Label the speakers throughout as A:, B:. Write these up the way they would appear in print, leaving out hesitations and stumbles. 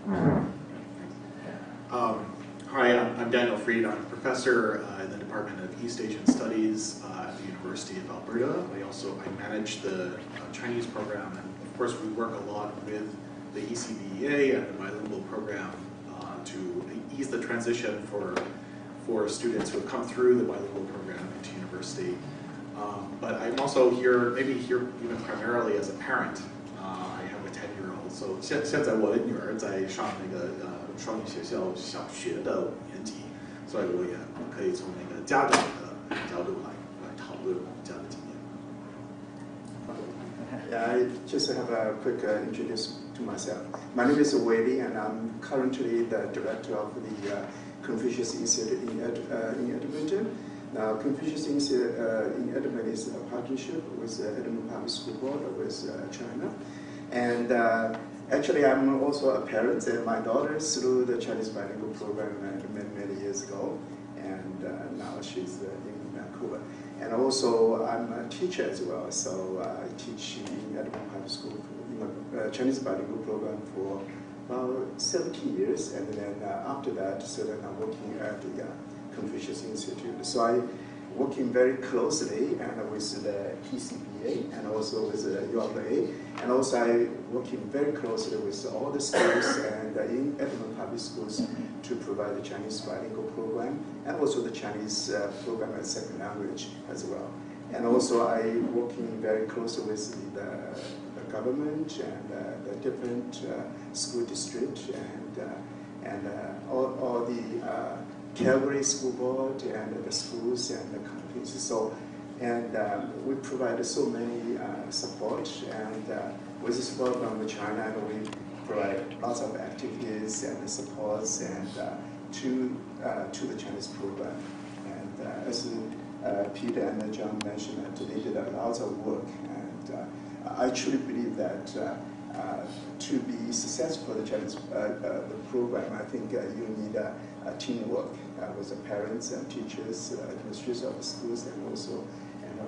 A: Hi, I'm Daniel Freed. I'm a professor in the Department of East Asian Studies at the University of Alberta. I manage the Chinese program, and of course we work a lot with the ECBEA and the bilingual program to ease the transition for students who have come through the bilingual program into university. But I'm also here even primarily as a parent. I have a 10-year-old, so 现在我的女儿在上那个双语学校小学的5年级，所以我也可以从那个家长的角度来讨论我们家的经验。
B: Yeah, I just have a quick introduction to myself. My name is Wei, and I'm currently the director of the Confucius Institute in Edmonton. Now, Confucius Institute in Edmonton is a partnership with the Edmonton Public School Board with China. And actually, I'm also a parent, and my daughter through the Chinese bilingual program many years ago, and now she's in Vancouver. And also, I'm a teacher as well, so I teach in Edmonton Public School in the Chinese bilingual program for about 17 years, and then after that, so then I'm working at the Confucius Institute. So I working very closely and with the ECBA and also with the ULA, and also I working very closely with all the schools and in Edmonton Public Schools to provide the Chinese bilingual program and also the Chinese program as second language as well. And also I working very closely with the government and the different school districts and all the Calgary School Board and the schools and the companies. So, and we provide so many support, and with the support from China, we provide lots of activities and supports and to the Chinese program. And as Peter and John mentioned, they did a lot of work, and I truly believe that to be successful in the Chinese the program, I think you need a teamwork with the parents and teachers, administrators of the schools, and also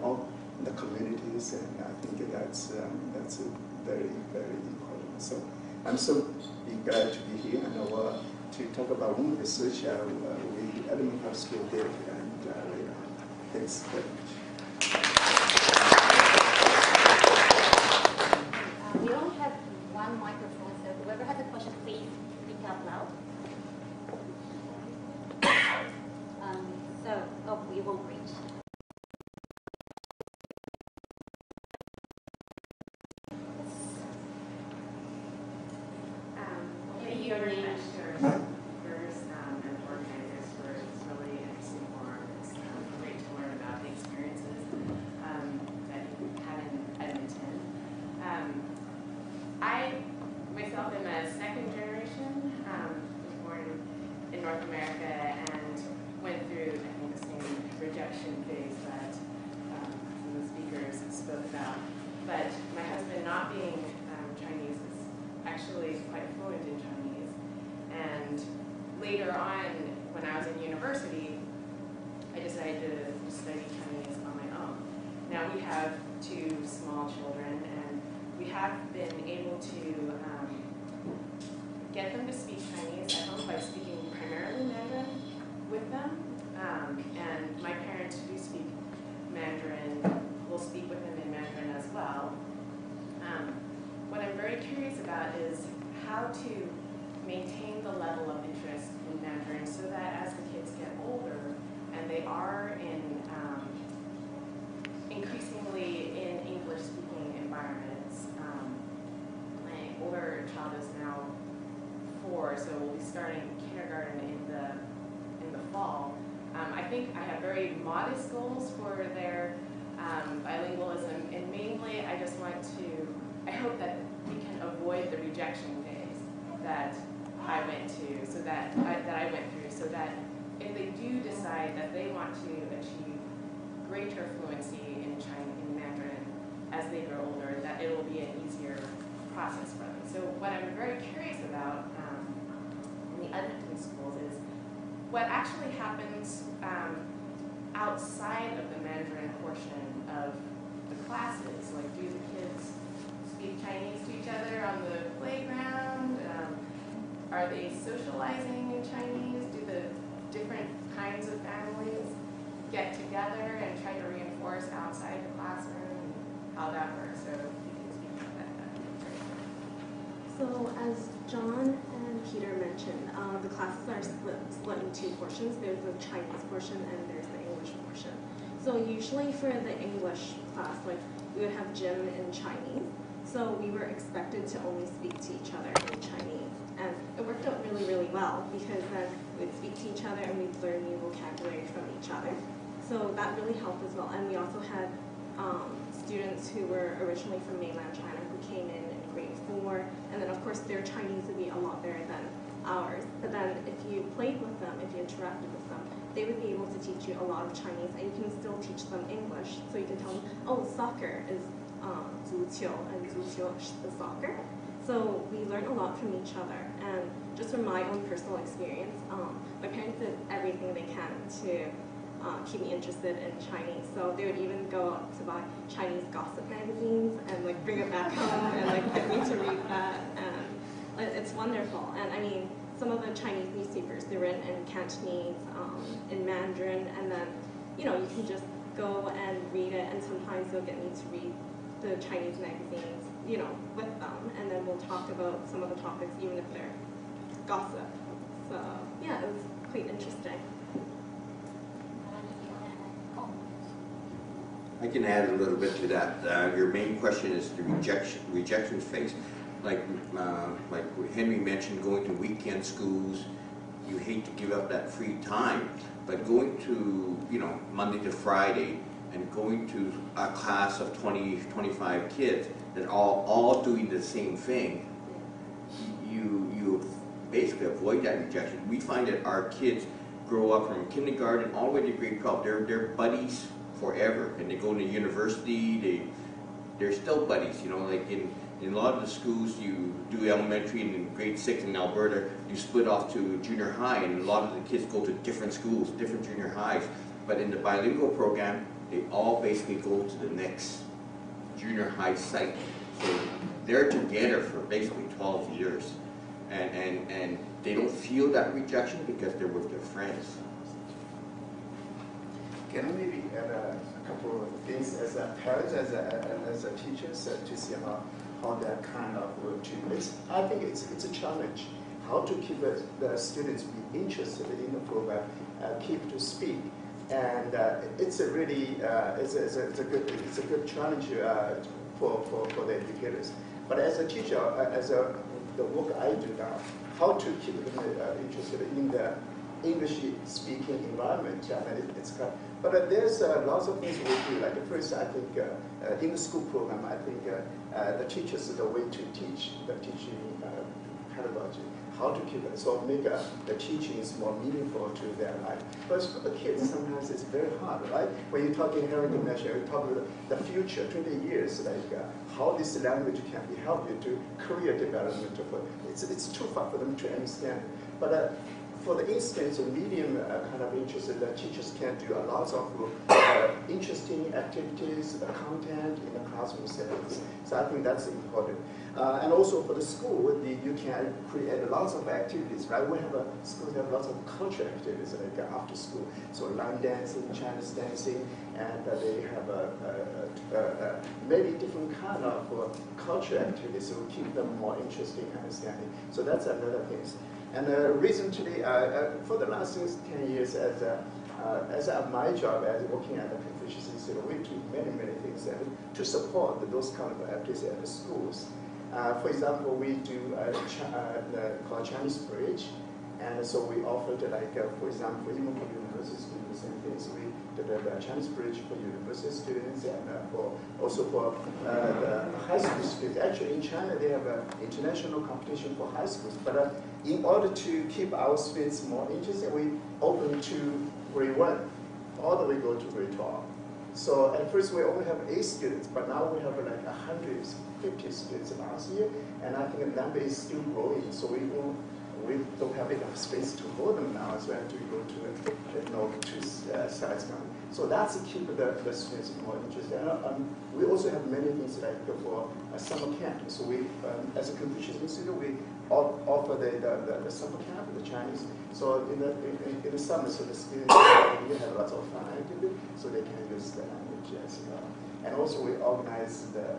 B: all the communities. And I think that's very, very important. So I'm so glad to be here and to talk about one research we Edmonton Public School did, and thanks very much.
C: We only have one microphone, so whoever has a question, please speak out loud. We won't reach.
D: Thank you very much to our speakers and organizers for this really interesting forum. It's great to learn about the experiences that you had in Edmonton. I myself am a second generation, was born in North America and went through, I think, the same rejection phase that some of the speakers spoke about. But my husband, not being Chinese, is actually quite fluent in Chinese. And later on, when I was in university, I decided to study Chinese on my own. Now we have 2 small children, and we have been able to get them to speak Chinese at home by speaking primarily Mandarin with them. And my parents do speak Mandarin, will speak with them in Mandarin as well. What I'm very curious about is how to maintain the level of interest in Mandarin so that as the kids get older and they are in increasingly in English-speaking environments. My older child is now 4, so we'll be starting kindergarten in the fall. I think I have very modest goals for their bilingualism, and mainly I just want to, I hope that we can avoid the rejection phase that I went to, so that I went through, so that if they do decide that they want to achieve greater fluency in Mandarin as they grow older, that it will be an easier process for them. So what I'm very curious about in the Edmonton schools is what actually happens outside of the Mandarin portion of the classes. Like, do the kids speak Chinese to each other on the playground? are they socializing in Chinese? Do the different kinds of families get together and try to reinforce outside the classroom? How that works? So if you can speak about that, that would be great.
E: So as John and Peter mentioned, the classes are split in two portions. There's the Chinese portion and there's the English portion. So usually for the English class, like we would have gym in Chinese. So we were expected to only speak to each other in Chinese. And it worked out really, really well because then we'd speak to each other and we'd learn new vocabulary from each other. So that really helped as well. And we also had students who were originally from mainland China who came in grade 4. And then of course their Chinese would be a lot better than ours. But then if you played with them, if you interacted with them, they would be able to teach you a lot of Chinese, and you can still teach them English. So you can tell them, oh, soccer is 足球, and 足球is the soccer. So we learned a lot from each other. And just from my own personal experience, my parents did everything they can to keep me interested in Chinese. So they would even go out to buy Chinese gossip magazines and like bring it back home and like get me to read that. And it's wonderful. And I mean, some of the Chinese newspapers, they're written in Cantonese, in Mandarin, and then, you know, you can just go and read it, and sometimes they'll get me to read the Chinese magazines, you know, with them, and then we'll talk about some of the topics, even if they're gossip. So, yeah, it was quite interesting.
F: I can add a little bit to that. Your main question is the rejection phase. Like Henry mentioned, going to weekend schools, you hate to give up that free time, but going to, you know, Monday to Friday and going to a class of 20, 25 kids that all doing the same thing, you basically avoid that rejection. We find that our kids grow up from kindergarten all the way to grade 12. They're buddies forever, and they go to university, they're still buddies, you know, like in a lot of the schools you do elementary, and in grade 6 in Alberta, you split off to junior high, and a lot of the kids go to different schools, different junior highs. But in the bilingual program, they all basically go to the next junior high site. So they're together for basically 12 years. And they don't feel that rejection because they're with their friends.
B: Can I maybe add a couple of things as a parent, as a teacher, to see how that kind of work too. I think it's a challenge how to keep the students be interested in the program, keep to speak, and it's a really it's a good challenge for the educators. But as a teacher, the work I do now, how to keep them interested in the English-speaking environment, but there's lots of things we do. Like first, I think in the school program, I think the teachers the way to teach the teaching pedagogy, how to keep it, so make the teachings more meaningful to their life. But for the kids, sometimes it's very hard, right? When you're talking heritage measure, you talk about the future, 20 years, like how this language can be help you to career development. It's too far for them to understand. But for the instance of medium kind of interest, the teachers can do a lot of interesting activities, content in the classroom settings. So I think that's important. And also for the school, you can create lots of activities, right? We have schools have lots of cultural activities like after school. So line dancing, Chinese dancing, and they have maybe different kind of cultural activities to keep them more interesting and understanding. So that's another thing. And recently, for the last 10 years, as my job as working at the Confucius Institute, we do many things to support those kind of activities at the schools. For example, we do called Chinese Bridge, and so we offered for example, even for university students, the same things. We did a Chinese Bridge for university students, and also for the high school students. Actually, in China, they have an international competition for high schools, but in order to keep our students more interested, we open to grade 1, all the way go to grade 12. So at first we only have 8 students, but now we have like 150 students last year, and I think the number is still growing. So we don't have enough space to hold them now, so we have to go to 2 sites now. So that's to keep the students more interested. And, we also have many things like for a summer camp. So we, as a Confucius Institute, we offer the summer camp, the Chinese. So in the summer, so the students we have lots of fun activity, so they can use the language as well. And also we organize the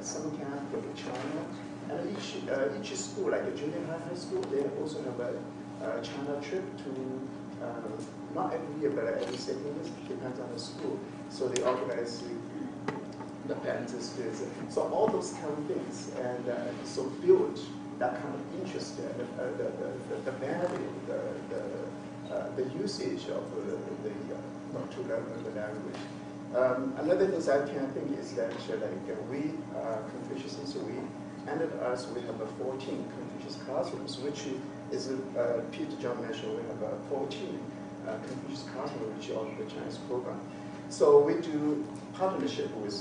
B: summer camp for China. And each school, like a junior high school, they also have a China trip to, not every year, but every second year, depends on the school. So they organize the parents and students. So all those kind of things, and so build that kind of interest, the value, the usage of to learn the language. Another thing I can think is that like we Confucius Institute, we have 14 Confucius classrooms, which is Peter John mentioned. We have 14 Confucius classrooms, which are the Chinese program. So we do partnership with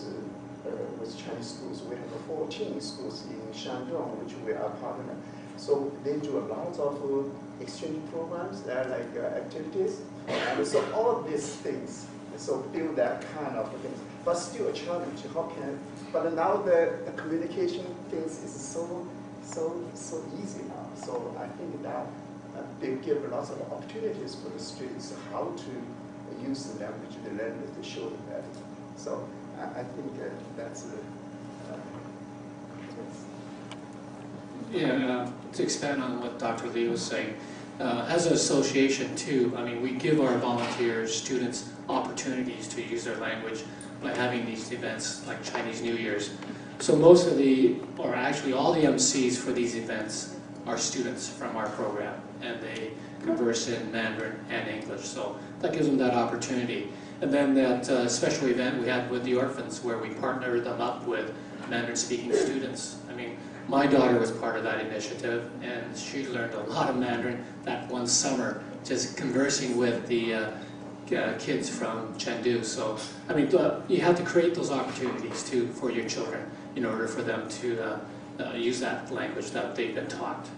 B: Chinese schools. We have 14 schools in Shandong, which we are partner. So they do a lot of exchange programs, like activities, and so all of these things. So build that kind of things, but still a challenge. How can? But now the communication things is so easy now. So I think that they give lots of opportunities for the students how to use the language, the language to show them that. So I think that's
G: Yeah, to expand on what Dr. Lee was saying, as an association too, I mean, we give our volunteers, students, opportunities to use their language by having these events like Chinese New Year's. So most of or actually all the MCs for these events are students from our program, and they converse in Mandarin and English. So that gives them that opportunity. And then that special event we had with the orphans, where we partnered them up with Mandarin-speaking students. I mean, my daughter was part of that initiative, and she learned a lot of Mandarin that one summer, just conversing with the kids from Chengdu. So, I mean, you have to create those opportunities too for your children in order for them to use that language that they've been taught.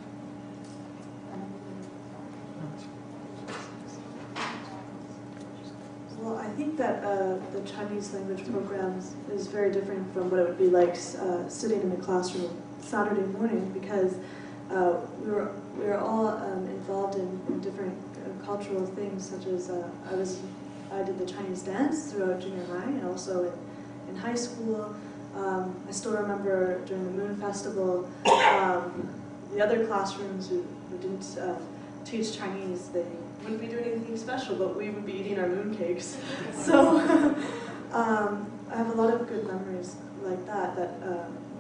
H: Well, I think that the Chinese language programs is very different from what it would be like sitting in the classroom Saturday morning, because we were all involved in different cultural things, such as I did the Chinese dance throughout junior high, and also in high school. I still remember during the Moon Festival, the other classrooms who didn't teach Chinese, they wouldn't be doing anything special, but we would be eating our mooncakes. So I have a lot of good memories like that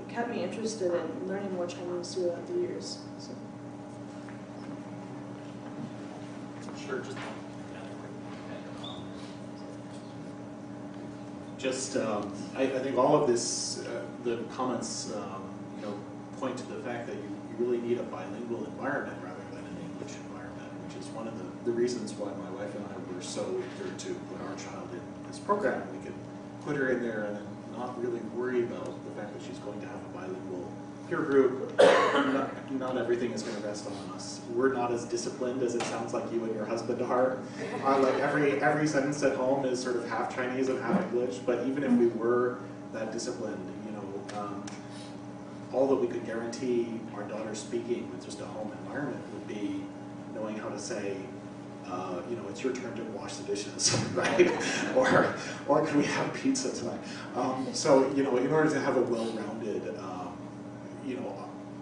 H: kept me interested in learning more Chinese throughout the years. So.
A: Sure. I think all of this, the comments, point to the fact that you really need a bilingual environment rather than an English environment, which is one of the reasons why my wife and I were so eager to put our child in this program. We could put her in there and then not really worry about the fact that she's going to have a bilingual peer group. Not everything is going to rest on us. We're not as disciplined as it sounds like you and your husband are. Like every sentence at home is sort of half Chinese and half English. But even if we were that disciplined, all that we could guarantee our daughter speaking with just a home environment would be knowing how to say, it's your turn to wash the dishes, right? or can we have pizza tonight? So, in order to have a well-rounded,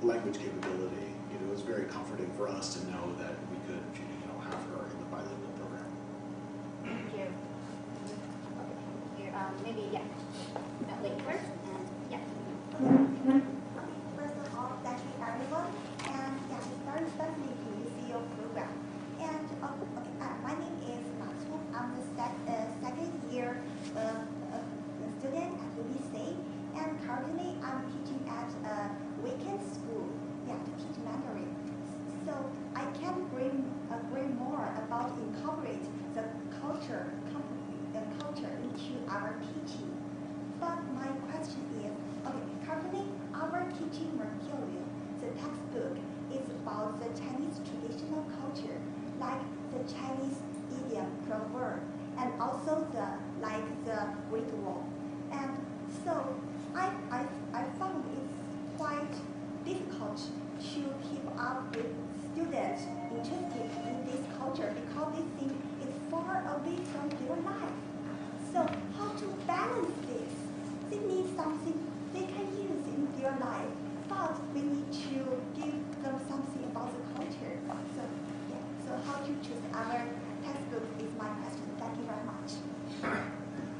A: language capability, it was very comforting for us to know that we could, have her in the bilingual program.
C: Thank you. Okay, here, maybe, yeah. That lady first, and yeah.
I: First of all, thank you everyone, and it's very lovely to see your program. And my name is Mizuta. I'm the second year student at UBC, and currently I'm teaching at a weekend school, to teach Mandarin. So I can bring more about incorporate the culture into our teaching. But my question is, currently our approach to keep up with students interested in this culture because they think it's far away from their life. So how to balance this? They need something they can use in their life, but we need to give them something about the culture. So yeah, so how to choose our textbook is my question. Thank you very much.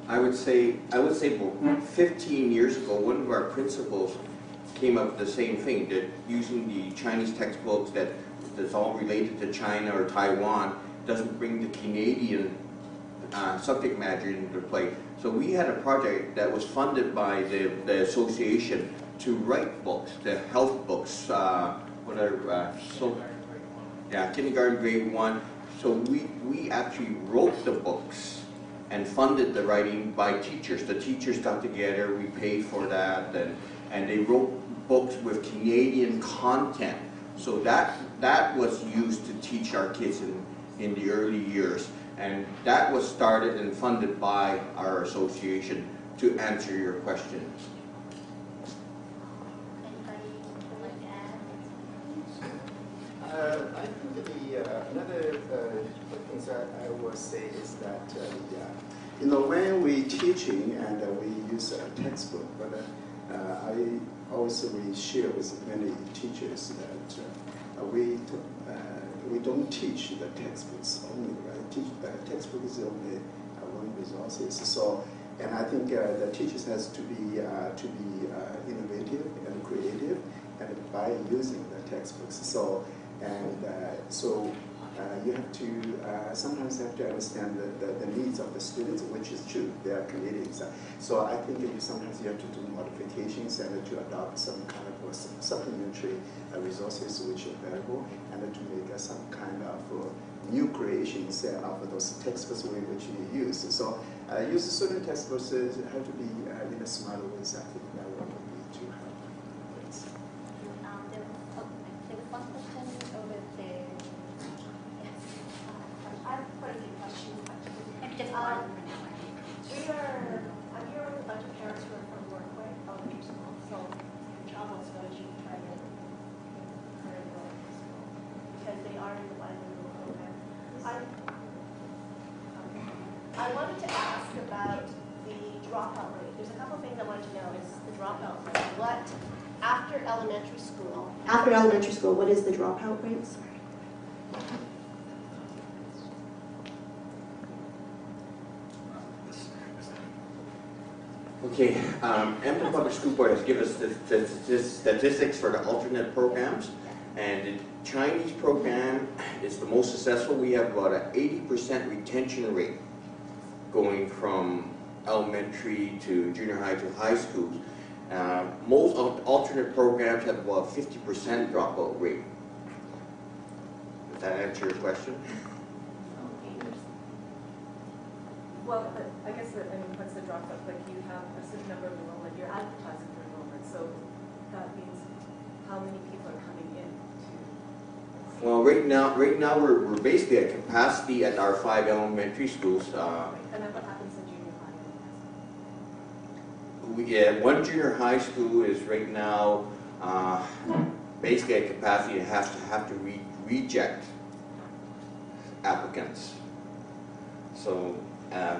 F: I would say about 15 years ago, one of our principals came up with the same thing, that using the Chinese textbooks that's all related to China or Taiwan doesn't bring the Canadian subject matter into play. So we had a project that was funded by the association to write books, the health books, kindergarten grade 1. So we actually wrote the books and funded the writing by teachers. The teachers got together, we paid for that, and they wrote books with Canadian content. So that was used to teach our kids in the early years. And that was started and funded by our association, to answer your question.
C: Anybody would like to add?
B: I think another thing that I will say is that when we teaching and we use a textbook, but I also we share with many teachers that we don't teach the textbooks only, right? Textbook is only one resources. So, and I think the teachers has to be innovative and creative, and by using the textbooks. So, you have to sometimes have to understand the needs of the students, which is true. They are Canadians. So I think sometimes you have to do modifications and to adopt some kind of supplementary resources which are available, and to make some kind of new creations of those textbooks which you use. So use certain textbooks have to be in a smarter ways. I think that will be to help.
C: There was one question over there. Yes.
J: I have quite a few questions.
C: Maybe just one.
J: I'm here with a bunch of parents who are from Northway Elementary School, so travel is going to try to because they are in the bilingual program. I wanted to ask about the dropout rate. There's a couple things I wanted to know. Is the dropout rate? What after elementary school? After elementary school, what is the dropout rate?
F: Okay, Empton Public School Board has given us the statistics for the alternate programs, and the Chinese program is the most successful. We have about an 80% retention rate going from elementary to junior high to high school. Most alternate programs have about 50% dropout rate. Does that answer your question?
J: Well, I guess, what's the dropout? Like you have a certain number of enrollment, you're advertising for enrollment, so that means how many people are coming in to?
F: Well, right now we're basically at capacity at our 5 elementary schools.
J: And then what happens in junior high?
F: One junior high school is right now basically at capacity and have to reject applicants. So.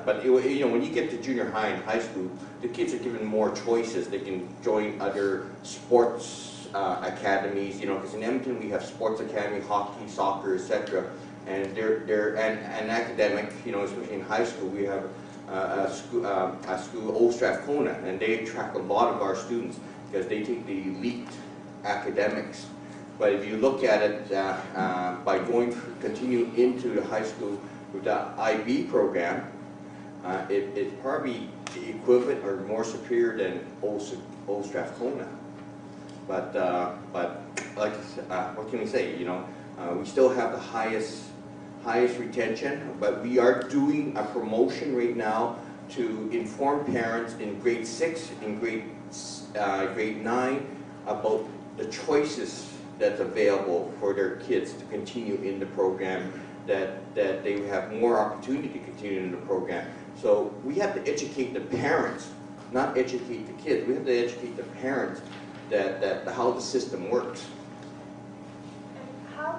F: But when you get to junior high and high school, the kids are given more choices. They can join other sports academies. Because in Edmonton we have sports academy, hockey, soccer, etc. And they're academic. Especially in high school, we have a school, Old Strathcona, and they attract a lot of our students because they take the elite academics. But if you look at it by continue into the high school with the IB program. It's probably equivalent or more superior than Old Strathcona. But like what can we say? We still have the highest retention, but we are doing a promotion right now to inform parents in grade 6 and grade 9 about the choices that's available for their kids to continue in the program. That they have more opportunity to continue in the program. So we have to educate the parents, not educate the kids. We have to educate the parents that how the system works.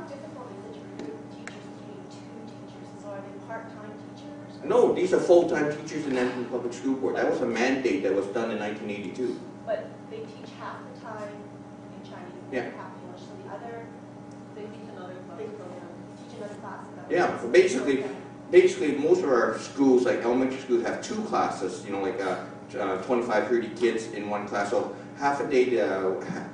J: difficult is it to recruit teachers if you need 2 teachers? So are they part-time teachers?
F: No, these are full-time teachers in National Public School Board. That was a mandate that was done in 1982.
J: But they teach half the time in Chinese and
F: Yeah.
J: half English, so the other, they teach another program, teach another class.
F: Yeah, so basically most of our schools, like elementary schools, have 2 classes, you know, like 25, 30 kids in one class. So half a day,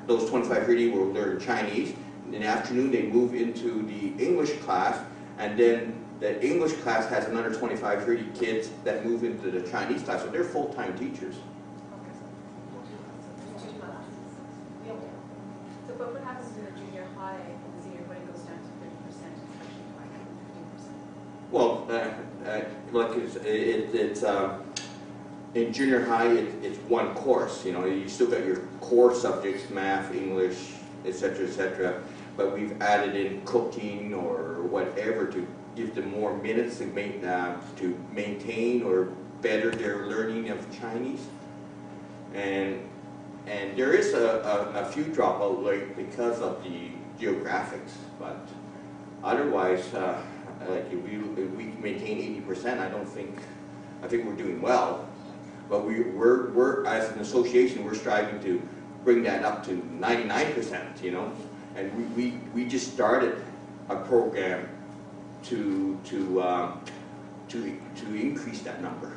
F: those 25, 30 will learn Chinese. In the afternoon, they move into the English class, and then the English class has another 25, 30 kids that move into the Chinese class. So they're full-time teachers.
J: So but what happens in the junior high and the senior when it goes down to 30%, actually 15%?
F: Well, like it's in junior high, it's one course. You know, you still got your core subjects, math, English, etc., etc. But we've added in cooking or whatever to give them more minutes to maintain or better their learning of Chinese. And there is a few dropout like because of the geographics, but otherwise, like if we maintain 80%, I think we're doing well. But we're as an association, we're striving to bring that up to 99%. You know, and we just started a program to increase that number,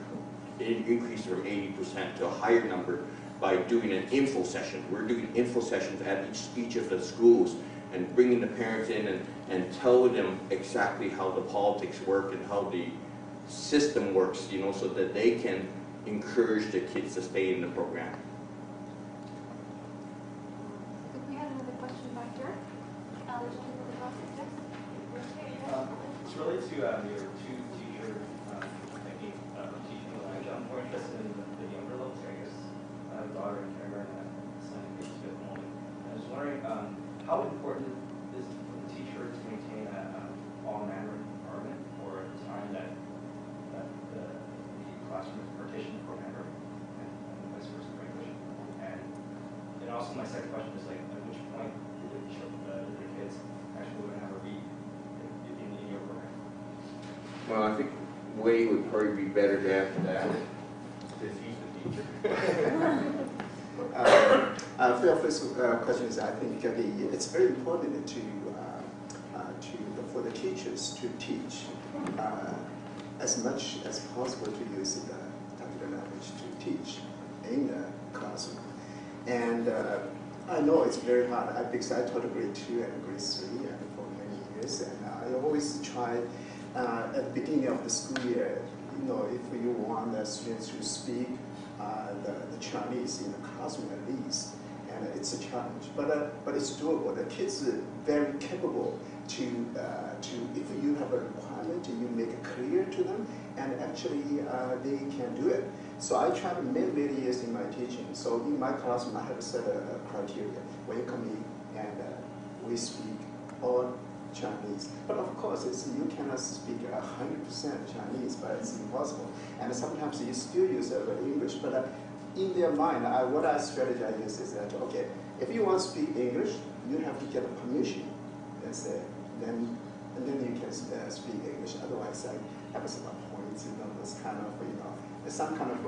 F: increase from 80% to a higher number by doing an info session. We're doing info sessions at each of the schools and bringing the parents in and tell them exactly how the politics work and how the system works, you know, so that they can encourage the kids to stay in the program.
C: I think we had another question back here. Would you like to go across? Yes.
K: It's related to your 2-teacher technique of teaching the language. I'm more interested in the younger levels. I guess I have a daughter in kindergarten and a son in grade 2 at the moment. I was wondering how important is it for the teacher to maintain an all-Mandarin environment or a time that the classroom is partitioned for Mandarin and vice versa for English? And also my second question is like, at which point do the kids actually learn how to read in your program?
F: Well, I think Wei would probably be better to answer that, because he's the teacher.
B: For your first question is, I think it's very important for the teachers to teach as much as possible to use the target language to teach in the classroom. And I know it's very hard because I taught grade 2 and grade 3 and for many years, and I always try at the beginning of the school year, you know, if you want the students to speak the Chinese in the classroom at least, and it's a challenge, but it's doable. The kids are very capable to if you have a requirement, you make it clear to them, and actually they can do it. So I tried many years in my teaching. So in my classroom, I have a set of criteria. When you come in and we speak all Chinese. But of course, you cannot speak 100% Chinese, but it's impossible. And sometimes you still use English, but in their mind, what I strategize is that, okay, if you want to speak English, you have to get permission. And then you can speak English. Otherwise, I have some points, you know, those kind of, you know, some kind of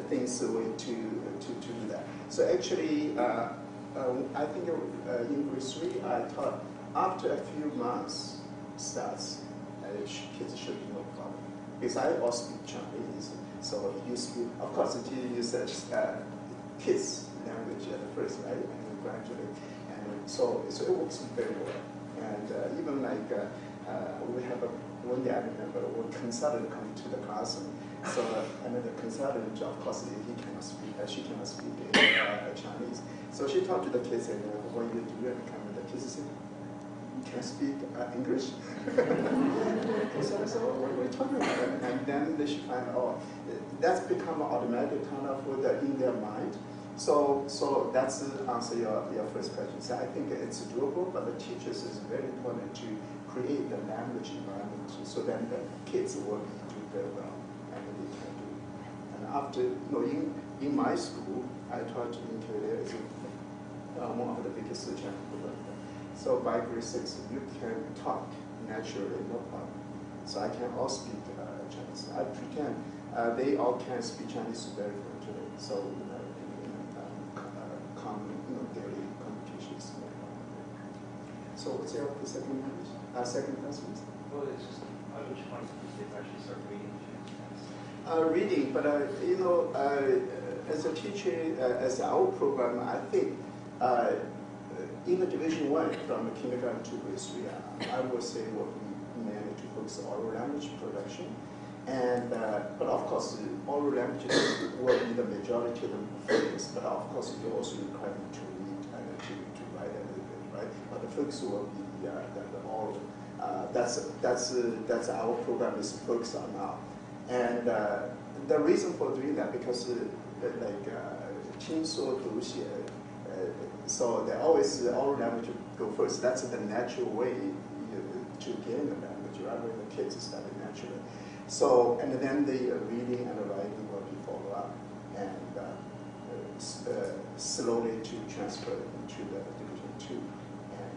B: things to do that. So actually, I think in grade 3, I taught after a few months starts, kids should be no problem. Because I also speak Chinese, so you speak, of course, you use kids' language at first, right, and gradually. And so it works very well. And even like, we have one day I remember, one consultant come to the classroom. So another consultant, of course, she cannot speak Chinese. So she talked to the kids, and when you do it, the kids said, "You can speak English?" So what are we talking about? And then they should find out, that's become automatic kind of in their mind. So that's to answer your first question. So I think it's doable, but the teachers is very important to create the language environment so that the kids will do very well and they can do. And after, you know, in my school, I taught in Korea, one of the biggest Chinese schools. So by grade 6, you can talk naturally, no problem. So I can all speak Chinese. I pretend they all can speak Chinese very fluently. So common, daily communications. So what's your second language? Second question?
K: Well, it's just at which point do kids actually start reading Chinese?
B: Reading, but as a teacher, as our program, I think in the Division 1 from kindergarten to grade 3, I would say what we managed to focus on oral language production. And but of course, oral languages will be the majority of the focus. But of course, you also require them to read and to write a little bit, right? But the focus will be the oral. That's our program is focused on now. And the reason for doing that because so they always oral language go first. That's the natural way to gain the language, rather than the kids study naturally. So, and then the reading and the writing will be follow up, and slowly to transfer into the Division 2.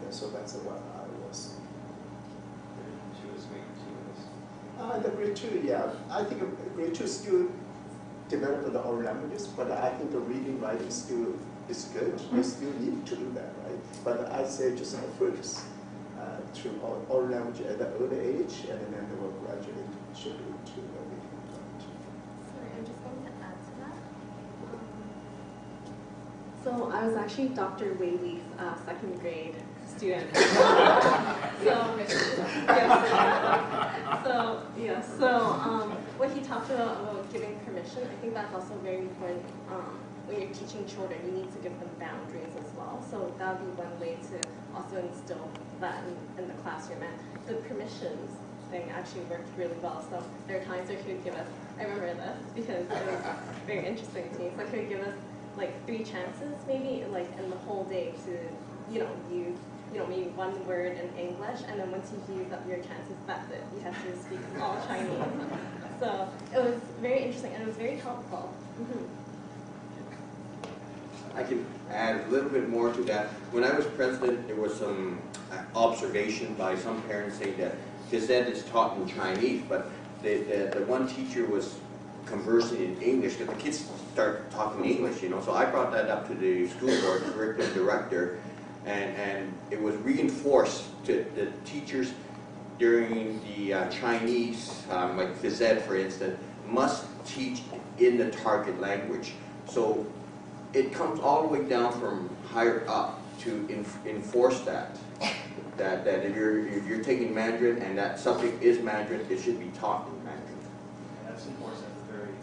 B: And so that's what I was.
K: Division 2 is grade 2.
B: The grade 2, yeah. I think grade 2 still develop the oral languages, but I think the reading, writing still is good. You still need to do that, right? But I say just focus to oral language at the early age, and then they will gradually should to the reading and writing.
E: Sorry, I'm just going to add to that. So I was actually Dr. Whaley's second grade student. So what he talked about giving permission, I think that's also very important. When you're teaching children, you need to give them boundaries as well. So that would be one way to also instill that in the classroom. And the permissions thing actually worked really well. So there are times where he would give us, I remember this because it was very interesting to me. So he would give us like 3 chances maybe like in the whole day to, use, maybe one word in English, and then once you use up your chances, that's it. You have to speak all Chinese. So it was very interesting and it was very helpful.
F: I can add a little bit more to that. When I was president, there was some observation by some parents saying that phys ed is taught in Chinese, but the one teacher was conversing in English, because the kids start talking English, So I brought that up to the school board curriculum director, and it was reinforced to the teachers during the Chinese, like phys ed, for instance, must teach in the target language. So it comes all the way down from higher up to enforce that if you're taking Mandarin and that subject is Mandarin, it should be taught in Mandarin.
K: And that's enforced at the very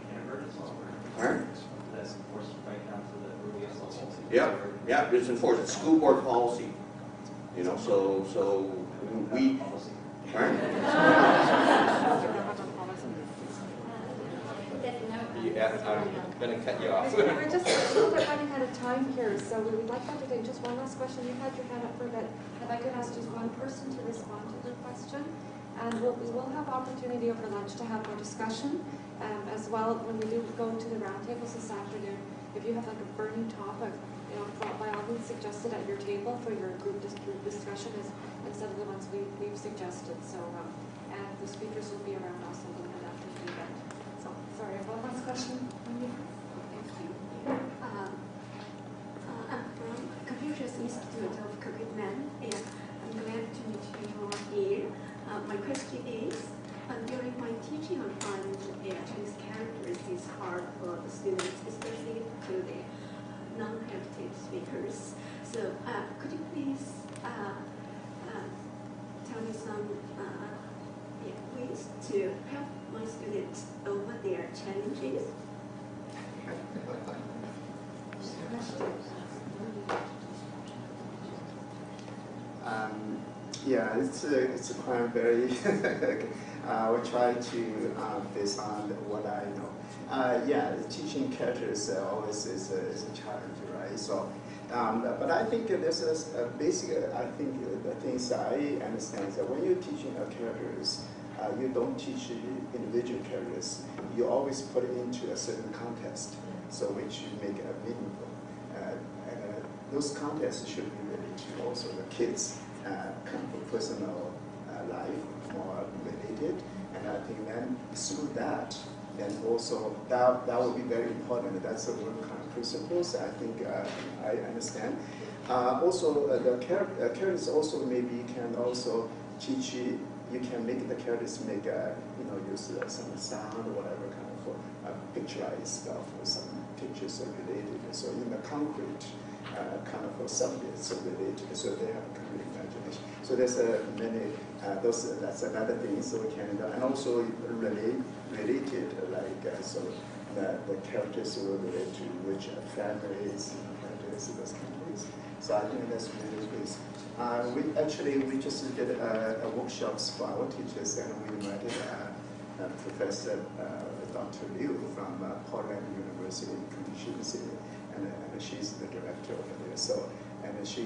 K: kindergarten level.
F: Right?
K: That's enforced right down to the earliest level.
F: Yeah, it's enforced. It's school board policy. So we. Right?
K: I'm going to cut you off.
L: We're just a little bit running out of time here, so we would like to entertain just one last question. You've had your hand up for a bit. If I could ask just one person to respond to the question. And we will have opportunity over lunch to have more discussion as well. When we do go to the roundtables this afternoon, if you have like a burning topic, by all means suggest it at your table for your group discussion instead of the ones we've suggested. So, and the speakers will be around also after the event. So, sorry, one last question.
C: Thank you. I'm from Confucius Institute of Curriculum, and I'm glad to meet you all here. My question is, during my teaching, I find Chinese characters is hard for the students, especially to the non-heritage speakers. So could you please tell me some ways to help my students over their challenges?
B: Yeah, it's a quite very. We try to based on what I know. Yeah, teaching characters always is a challenge, right? So, but I think there's a basic. I think the things I understand is that when you're teaching characters, you don't teach individual characters. You always put it into a certain context, so which you make it meaningful. those contests should be related to also the kids' kind of personal life, more related. And I think then through that, then also that would be very important. That's one kind of principles I think I understand. Also, the characters also maybe can also teach you. You can make the characters make use some sound or whatever kind of picturized stuff or some pictures are related. So in the concrete kind of subjects are related, so they have kind of imagination. So there's many that's another thing. So we can and also related like so the characters will relate to which families, characters, those kind of things. So I think that's really ways. We just did workshops for our teachers, and we invited Professor Dr. Liu from Portland University, Confucius University, and she's the director over there. So, and she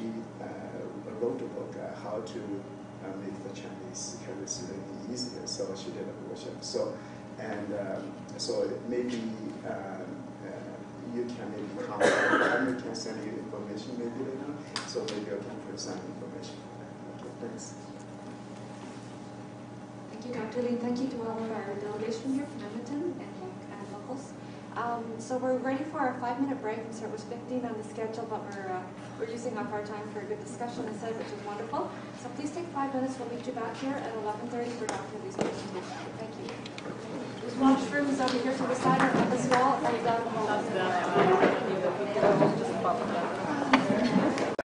B: wrote a book how to make the Chinese characters really easier. So she did a workshop. So, and so maybe you can maybe comment. I can send you information maybe later. So maybe you can put some information. Okay, thanks.
L: Thank you, Dr. Lee. Thank you to all of our delegation here from Edmonton and locals. So we're ready for our 5-minute break. So it was 15 on the schedule, but we're using up our time for a good discussion instead, which is wonderful. So please take 5 minutes. We'll meet you back here at 11:30 for Dr. Lee's presentation. Thank you. There's washrooms over here to the side or on this wall and down the hall.